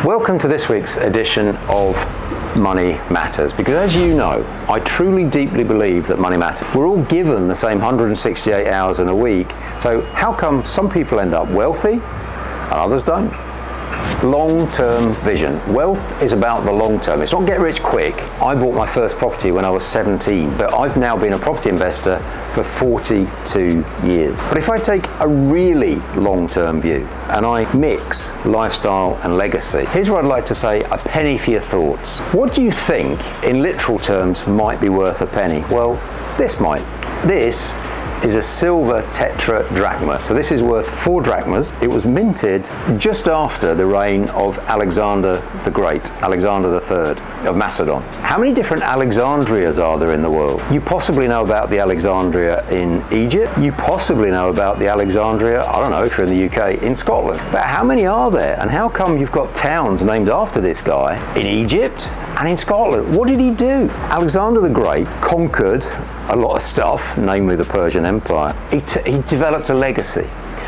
Welcome to this week's edition of Money Matters, because as you know, I truly deeply believe that money matters. We're all given the same 168 hours in a week, so how come some people end up wealthy and others don't? Long-term vision. Wealth is about the long term. It's not get rich quick. I bought my first property when I was 17, but I've now been a property investor for 42 years. But if I take a really long-term view and I mix lifestyle and legacy, here's what I'd like to say: a penny for your thoughts. What do you think in literal terms might be worth a penny? Well, this might. This is a silver tetradrachma. So this is worth 4 drachmas. It was minted just after the reign of Alexander the Great, Alexander III of Macedon. How many different Alexandrias are there in the world? You possibly know about the Alexandria in Egypt. You possibly know about the Alexandria, I don't know if you're in the UK, in Scotland. But how many are there? And how come you've got towns named after this guy in Egypt and in Scotland? What did he do? Alexander the Great conquered a lot of stuff, namely the Persian Empire. He developed a legacy.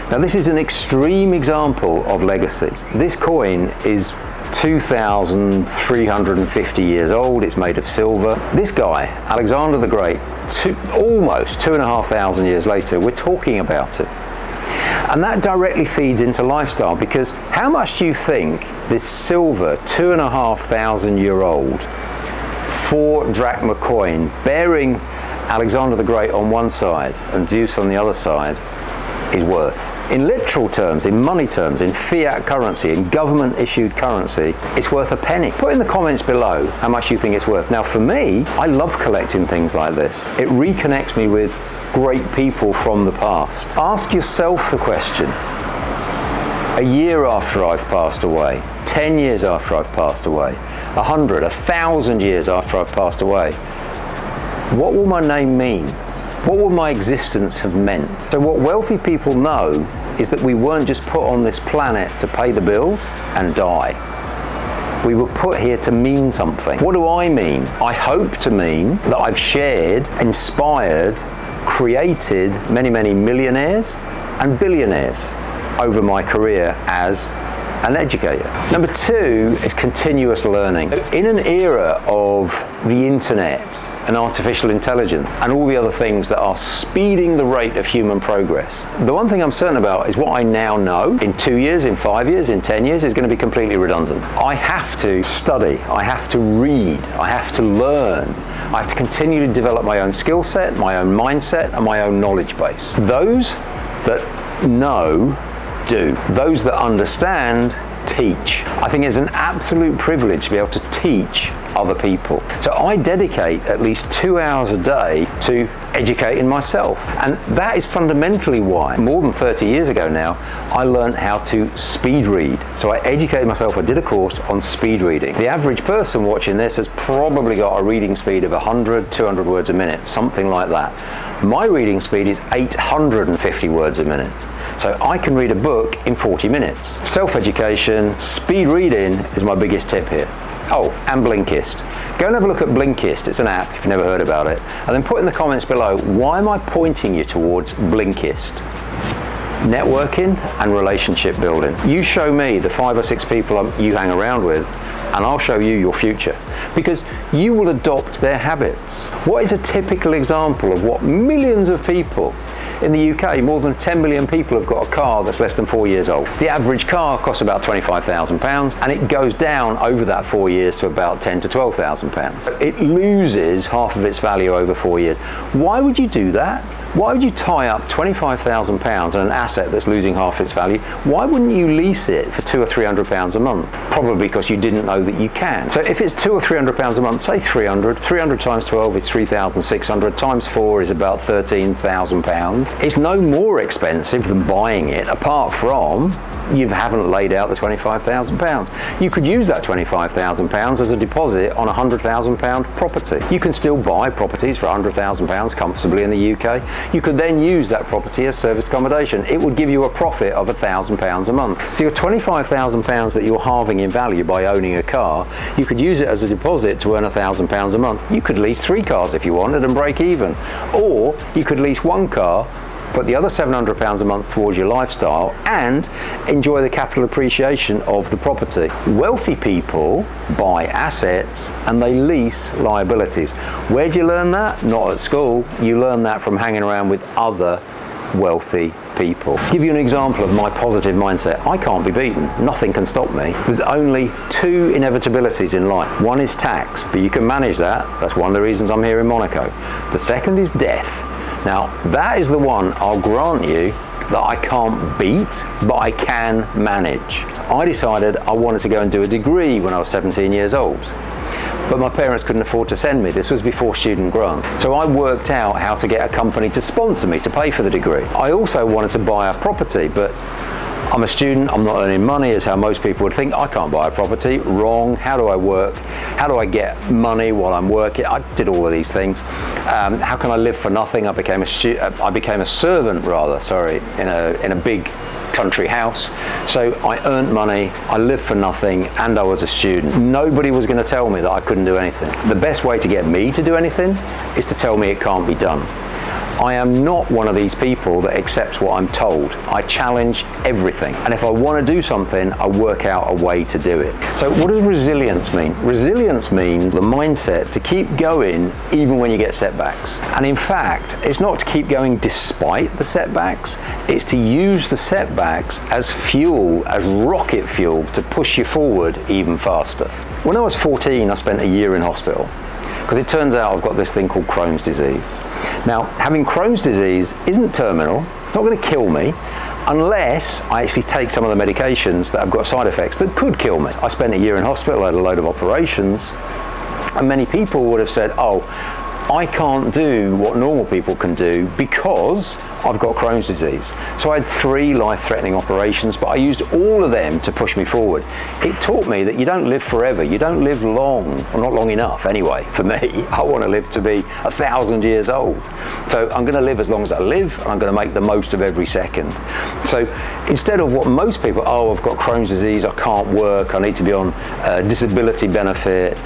Now this is an extreme example of legacy. This coin is 2,350 years old. It's made of silver. This guy, Alexander the Great, almost 2,500 years later, we're talking about it. And that directly feeds into lifestyle, because how much do you think this silver 2,500-year-old 4 drachma coin bearing Alexander the Great on one side and Zeus on the other side is worth? In literal terms, in money terms, in fiat currency, in government issued currency, it's worth a penny. Put in the comments below how much you think it's worth. Now for me, I love collecting things like this. It reconnects me with great people from the past. Ask yourself the question: a year after I've passed away, 10 years after I've passed away, 100, 1,000 years after I've passed away, what will my name mean? What will my existence have meant? So what wealthy people know is that we weren't just put on this planet to pay the bills and die. We were put here to mean something. What do I mean? I hope to mean that I've shared, inspired, created many, many millionaires and billionaires over my career as an educator. Number 2 is continuous learning. In an era of the internet and artificial intelligence and all the other things that are speeding the rate of human progress, the one thing I'm certain about is what I now know in 2 years, in 5 years, in 10 years is going to be completely redundant. I have to study, I have to read, I have to learn, I have to continue to develop my own skill set, my own mindset, and my own knowledge base. Those that know do. Those that understand teach. I think it's an absolute privilege to be able to teach other people. So I dedicate at least 2 hours a day to educating myself. And that is fundamentally why, more than 30 years ago now, I learned how to speed read. So I educated myself, I did a course on speed reading. The average person watching this has probably got a reading speed of 100, 200 words a minute, something like that. My reading speed is 850 words a minute. So I can read a book in 40 minutes. Self-education, speed reading is my biggest tip here. Oh, and Blinkist. Go and have a look at Blinkist. It's an app if you've never heard about it. And then put in the comments below, why am I pointing you towards Blinkist? Networking and relationship building. You show me the 5 or 6 people you hang around with, and I'll show you your future, because you will adopt their habits. What is a typical example of what millions of people in the UK, more than 10 million people have got a car that's less than 4 years old. The average car costs about £25,000 and it goes down over that 4 years to about £10,000 to £12,000. It loses half of its value over 4 years. Why would you do that? Why would you tie up £25,000 on an asset that's losing half its value? Why wouldn't you lease it for £200 or £300 a month? Probably because you didn't know that you can. So if it's £200 or £300 a month, say 300 times 12 is 3,600, times 4 is about £13,000. It's no more expensive than buying it, apart from you haven't laid out the £25,000. You could use that £25,000 as a deposit on a £100,000 property. You can still buy properties for £100,000 comfortably in the UK. You could then use that property as service accommodation. It would give you a profit of £1,000 a month. So your £25,000 that you're halving in value by owning a car, you could use it as a deposit to earn £1,000 a month. You could lease 3 cars if you wanted and break even. Or you could lease 1 car, put the other £700 a month towards your lifestyle and enjoy the capital appreciation of the property. Wealthy people buy assets and they lease liabilities. Where do you learn that? Not at school. You learn that from hanging around with other wealthy people. Give you an example of my positive mindset. I can't be beaten. Nothing can stop me. There's only two inevitabilities in life. One is tax, but you can manage that. That's one of the reasons I'm here in Monaco. The second is death. Now, that is the one I'll grant you that I can't beat, but I can manage. I decided I wanted to go and do a degree when I was 17 years old. But my parents couldn't afford to send me. This was before student grant. So I worked out how to get a company to sponsor me to pay for the degree. I also wanted to buy a property, but I'm a student, I'm not earning money, is how most people would think. I can't buy a property. Wrong. How do I work? How do I get money while I'm working? I did all of these things. How can I live for nothing? I became a servant, rather, sorry, in a big country house. So I earned money, I lived for nothing, and I was a student. Nobody was going to tell me that I couldn't do anything. The best way to get me to do anything is to tell me it can't be done. I am not one of these people that accepts what I'm told. I challenge everything. And if I want to do something, I work out a way to do it. So what does resilience mean? Resilience means the mindset to keep going even when you get setbacks. And in fact, it's not to keep going despite the setbacks, it's to use the setbacks as fuel, as rocket fuel to push you forward even faster. When I was 14, I spent a year in hospital, because it turns out I've got this thing called Crohn's disease. Now, having Crohn's disease isn't terminal, it's not going to kill me, unless I actually take some of the medications that have got side effects that could kill me. I spent a year in hospital, I had a load of operations, and many people would have said, oh, I can't do what normal people can do because I've got Crohn's disease. So I had 3 life-threatening operations, but I used all of them to push me forward. It taught me that you don't live forever, you don't live long, or not long enough anyway, for me. I want to live to be 1,000 years old. So I'm going to live as long as I live, and I'm going to make the most of every second. So instead of what most people, oh, I've got Crohn's disease, I can't work, I need to be on disability benefit,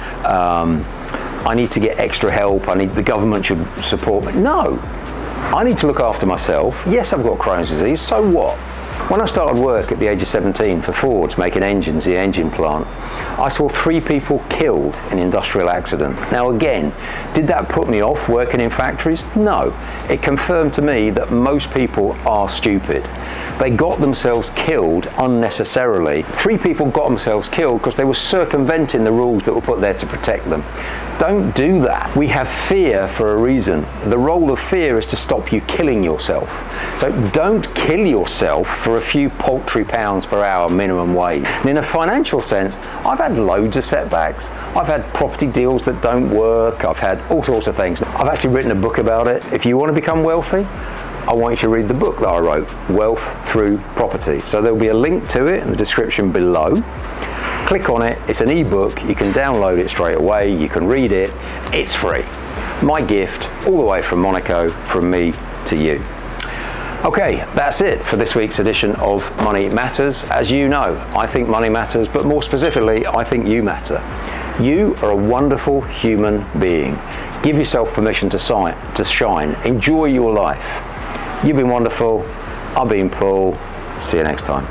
I need to get extra help, the government should support me. No, I need to look after myself. Yes, I've got Crohn's disease, so what? When I started work at the age of 17 for Ford, making engines, the engine plant, I saw 3 people killed in industrial accident. Now again, did that put me off working in factories? No. It confirmed to me that most people are stupid. They got themselves killed unnecessarily. 3 people got themselves killed because they were circumventing the rules that were put there to protect them. Don't do that. We have fear for a reason. The role of fear is to stop you killing yourself. So don't kill yourself for a few paltry pounds per hour minimum wage. And in a financial sense, I've had loads of setbacks. I've had property deals that don't work. I've had all sorts of things. I've actually written a book about it. If you want to become wealthy, I want you to read the book that I wrote, Wealth Through Property. So there'll be a link to it in the description below. Click on it, it's an ebook, you can download it straight away, you can read it, it's free. My gift, all the way from Monaco, from me to you. Okay, that's it for this week's edition of Money Matters. As you know, I think money matters, but more specifically, I think you matter. You are a wonderful human being. Give yourself permission to shine. Enjoy your life. You've been wonderful. I've been Paul. See you next time.